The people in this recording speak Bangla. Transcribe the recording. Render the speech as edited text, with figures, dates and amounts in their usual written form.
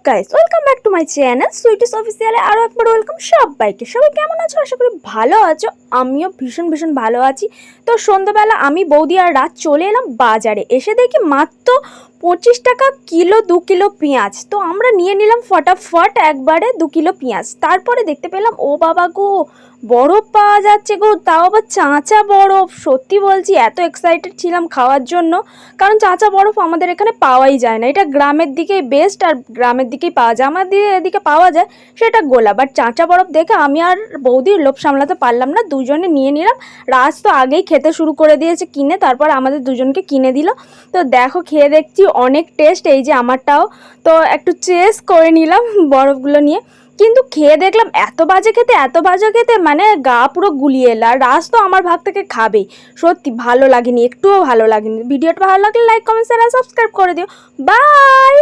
Guys, welcome back to my channel Sweeties অফিসিয়ালে আরও একবার ওয়েলকাম সবাইকে। সবাই কেমন আছো? আশা করি ভালো আছো। আমিও ভীষণ ভীষণ ভালো আছি। তো সন্ধ্যাবেলা আমি, বৌদি আর রাত চলে এলাম বাজারে। এসে দেখি মাত্র 25 টাকা কিলো 2 কিলো পেঁয়াজ। তো আমরা নিয়ে নিলাম ফটাফট একবারে 2 কিলো পেঁয়াজ। তারপরে দেখতে পেলাম ও বাবা গো, বরফ পাওয়া যাচ্ছে গো, তাও আবার চাঁচা বরফ। সত্যি বলছি, এত এক্সাইটেড ছিলাম খাওয়ার জন্য, কারণ চাঁচা বরফ আমাদের এখানে পাওয়াই যায় না। এটা গ্রামের দিকেই বেস্ট, আর গ্রামের দিকেই পাওয়া যায়। আমাদের এদিকে পাওয়া যায় সেটা গোলা, বাট চাঁচা বরফ দেখে আমি আর বৌদির লোভ সামলাতে পারলাম না, দুজনে নিয়ে নিলাম। রাজ তো আগেই খেতে শুরু করে দিয়েছে কিনে, তারপর আমাদের দুজনকে কিনে দিল। তো দেখো, খেয়ে দেখছি অনেক টেস্ট, এই যে আমারটাও। তো একটু চেস করে নিলাম বরফগুলো নিয়ে, কিন্তু খেয়ে দেখলাম এত বাজে খেতে, এত বাজে খেতে, মানে গা পুরো গুলিয়ে এলো। আর রাজ তো আমার ভাগ থেকে খাবেই। সত্যি ভালো লাগেনি, একটুও ভালো লাগেনি। ভিডিওটা ভালো লাগলে লাইক, কমেন্ট, শেয়ার আর সাবস্ক্রাইব করে দিও। বাই।